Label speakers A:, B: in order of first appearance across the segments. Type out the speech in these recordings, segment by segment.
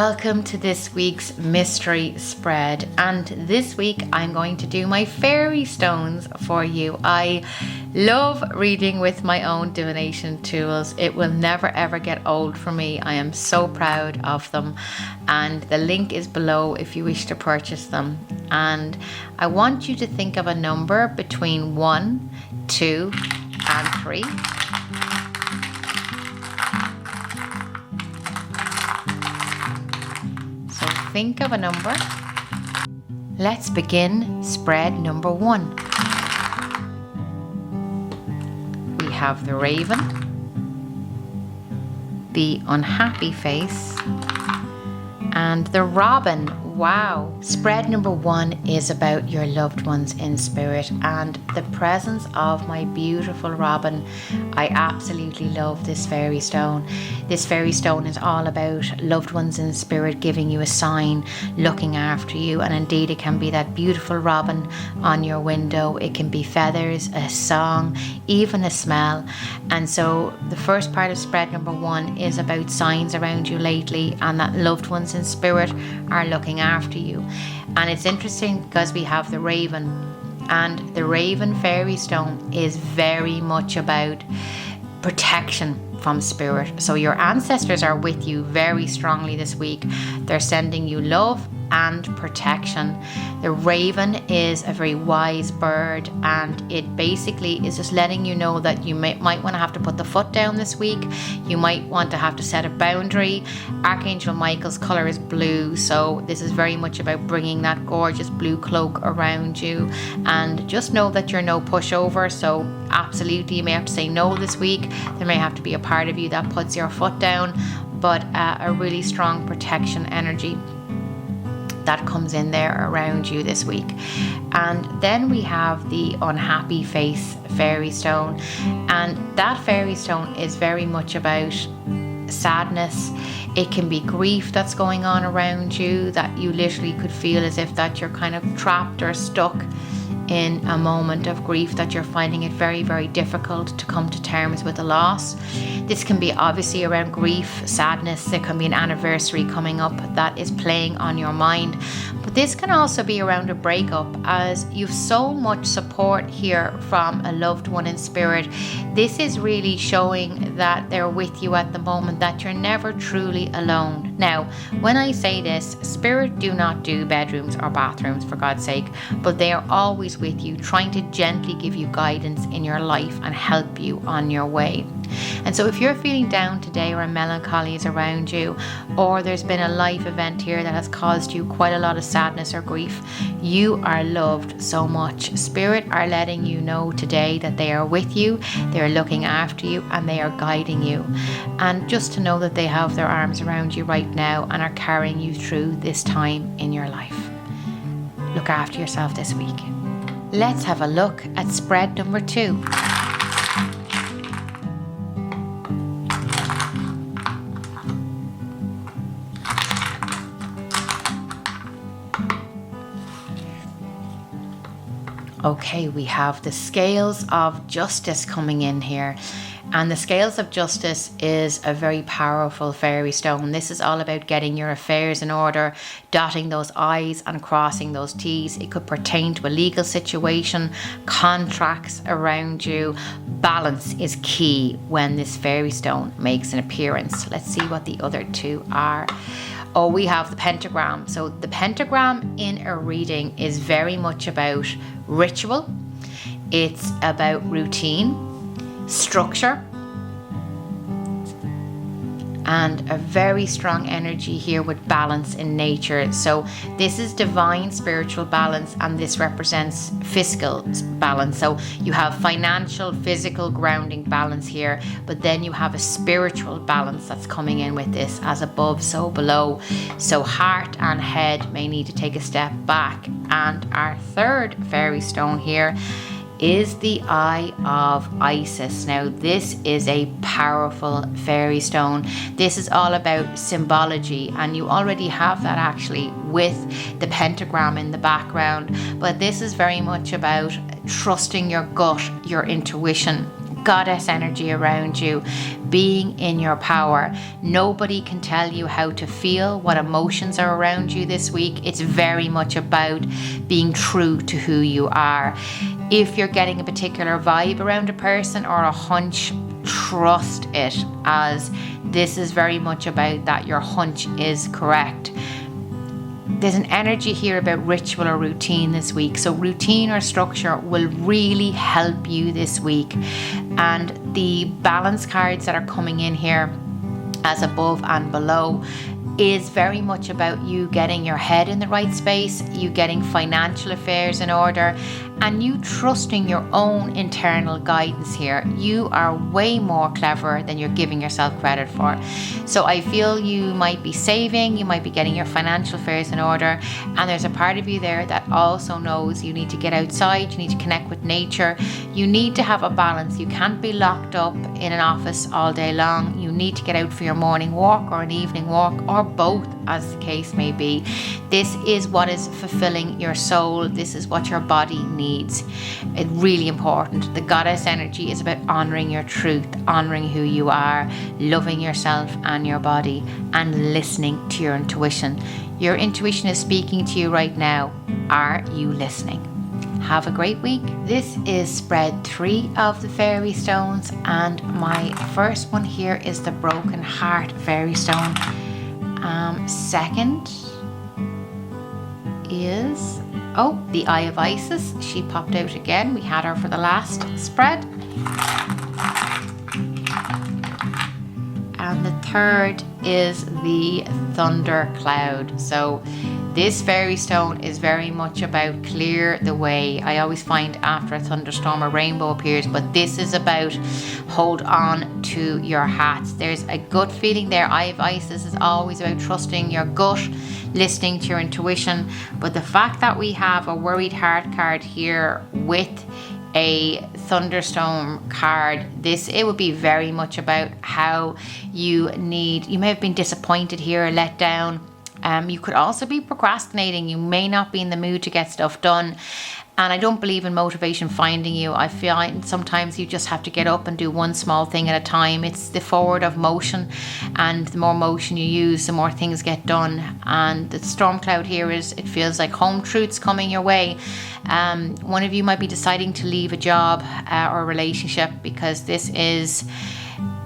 A: Welcome to this week's mystery spread, and this week I'm going to do my fairy stones for you. I love reading with my own divination tools. It will never ever get old for me. I am so proud of them, and the link is below if you wish to purchase them. And I want you to think of a number between 1, 2 and 3. Think of a number. Let's begin spread number 1. We have the raven, the unhappy face, and the robin. Wow. Spread number 1 is about your loved ones in spirit and the presence of my beautiful robin. I absolutely love this fairy stone. This fairy stone is all about loved ones in spirit giving you a sign, looking after you, and indeed it can be that beautiful robin on your window. It can be feathers, a song, even a smell. And so the first part of spread number 1 is about signs around you lately and that loved ones in spirit are looking after you. And it's interesting because we have the raven, and the raven fairy stone is very much about protection from spirit. So your ancestors are with you very strongly this week. They're sending you love and protection. The raven is a very wise bird, and it basically is just letting you know that you might want to have to put the foot down this week. You might want to have to set a boundary. Archangel Michael's color is blue, so this is very much about bringing that gorgeous blue cloak around you. And just know that you're no pushover, so absolutely you may have to say no this week. There may have to be a part of you that puts your foot down, but a really strong protection energy that comes in there around you this week. And then we have the unhappy face fairy stone, and that fairy stone is very much about sadness. It can be grief that's going on around you, that you literally could feel as if that you're kind of trapped or stuck in a moment of grief, that you're finding it very, very difficult to come to terms with a loss. This can be obviously around grief, sadness. There can be an anniversary coming up that is playing on your mind. But this can also be around a breakup, as you've so much support here from a loved one in spirit. This is really showing that they're with you at the moment, that you're never truly alone. Now, when I say this, spirit do not do bedrooms or bathrooms, for God's sake, but they are always with you, trying to gently give you guidance in your life and help you on your way. And so if you're feeling down today, or a melancholy is around you, or there's been a life event here that has caused you quite a lot of sadness or grief, you are loved so much. Spirit are letting you know today that they are with you, they're looking after you, and they are guiding you. And just to know that they have their arms around you right now and are carrying you through this time in your life. Look after yourself this week. Let's have a look at spread number 2. Okay, we have the Scales of Justice coming in here. And the Scales of Justice is a very powerful fairy stone. This is all about getting your affairs in order, dotting those I's and crossing those T's. It could pertain to a legal situation, contracts around you. Balance is key when this fairy stone makes an appearance. Let's see what the other 2 are. Oh, we have the pentagram. So the pentagram in a reading is very much about ritual. It's about routine, structure, and a very strong energy here with balance in nature. So this is divine spiritual balance, and this represents fiscal balance. So you have financial, physical grounding balance here, but then you have a spiritual balance that's coming in with this, as above, so below. So heart and head may need to take a step back. And our third fairy stone here is the Eye of Isis. Now, this is a powerful fairy stone. This is all about symbology, and you already have that actually with the pentagram in the background. But this is very much about trusting your gut, your intuition, goddess energy around you, being in your power. Nobody can tell you how to feel, what emotions are around you this week. It's very much about being true to who you are. If you're getting a particular vibe around a person or a hunch, trust it, as this is very much about that your hunch is correct. There's an energy here about ritual or routine this week. So routine or structure will really help you this week. And the balance cards that are coming in here as above and below is very much about you getting your head in the right space, you getting financial affairs in order, and you trusting your own internal guidance here. You are way more clever than you're giving yourself credit for. So I feel you might be saving, you might be getting your financial affairs in order, and there's a part of you there that also knows you need to get outside, you need to connect with nature, you need to have a balance. You can't be locked up in an office all day long. You need to get out for your morning walk or an evening walk, or both, as the case may be. This is what is fulfilling your soul. This is what your body needs. It's really important. The goddess energy is about honoring your truth, honoring who you are, loving yourself and your body, and listening to your intuition. Your intuition is speaking to you right now. Are you listening? Have a great week. This is spread 3 of the fairy stones, and my first one here is the broken heart fairy stone. Second is the Eye of Isis. She popped out again. We had her for the last spread. And the third is the Thunder Cloud. So this fairy stone is very much about clear the way. I always find after a thunderstorm a rainbow appears, but this is about hold on to your hats. There's a gut feeling there. Eye of Isis is always about trusting your gut, listening to your intuition. But the fact that we have a worried heart card here with a thunderstorm card, it would be very much about how you may have been disappointed here or let down. You could also be procrastinating. You may not be in the mood to get stuff done. And I don't believe in motivation finding you. I feel sometimes you just have to get up and do one small thing at a time. It's the forward of motion, and the more motion you use, the more things get done. And the storm cloud here it feels like home truths coming your way. One of you might be deciding to leave a job or a relationship, because this is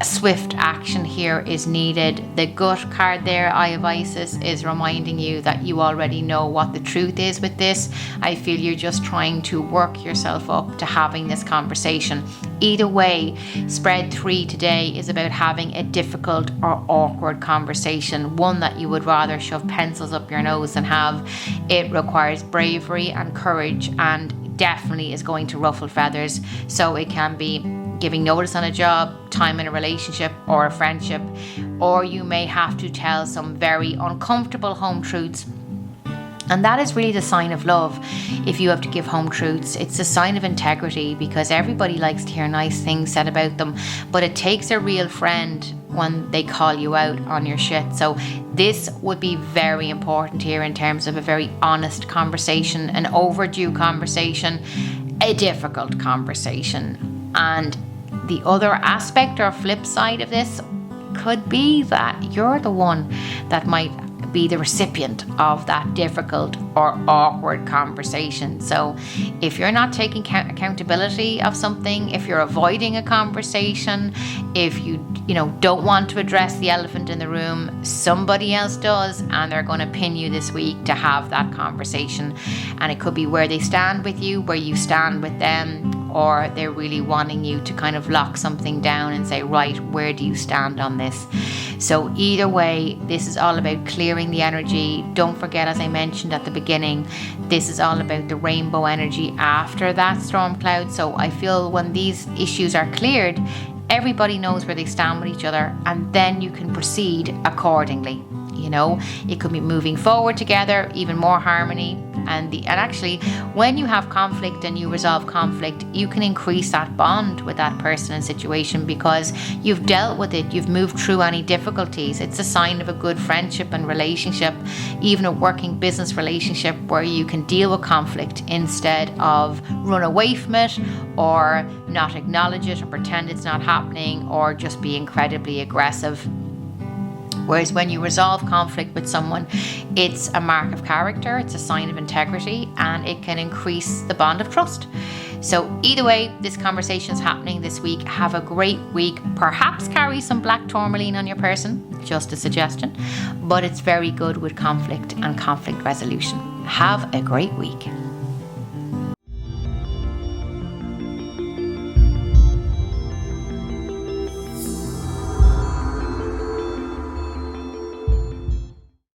A: swift action here is needed. The gut card there, Eye of Isis, is reminding you that you already know what the truth is with this. I feel you're just trying to work yourself up to having this conversation. Either way, spread 3 today is about having a difficult or awkward conversation, one that you would rather shove pencils up your nose than have. It requires bravery and courage, and definitely is going to ruffle feathers. So it can be giving notice on a job, time in a relationship or a friendship, or you may have to tell some very uncomfortable home truths. And that is really the sign of love. If you have to give home truths, it's a sign of integrity, because everybody likes to hear nice things said about them, but it takes a real friend when they call you out on your shit. So this would be very important here in terms of a very honest conversation, an overdue conversation, a difficult conversation. And the other aspect or flip side of this could be that you're the one that might be the recipient of that difficult or awkward conversation. So if you're not taking accountability of something, if you're avoiding a conversation, if you don't want to address the elephant in the room, somebody else does, and they're going to pin you this week to have that conversation. And it could be where they stand with you, where you stand with them, or they're really wanting you to kind of lock something down and say, right, where do you stand on this? So either way, this is all about clearing the energy. Don't forget, as I mentioned at the beginning, this is all about the rainbow energy after that storm cloud. So I feel when these issues are cleared, everybody knows where they stand with each other, and then you can proceed accordingly. It could be moving forward together, even more harmony, And actually, when you have conflict and you resolve conflict, you can increase that bond with that person and situation because you've dealt with it, you've moved through any difficulties. It's a sign of a good friendship and relationship, even a working business relationship, where you can deal with conflict instead of run away from it or not acknowledge it or pretend it's not happening or just be incredibly aggressive. Whereas when you resolve conflict with someone, it's a mark of character, it's a sign of integrity, and it can increase the bond of trust. So either way, this conversation is happening this week. Have a great week. Perhaps carry some black tourmaline on your person, just a suggestion, but it's very good with conflict and conflict resolution. Have a great week.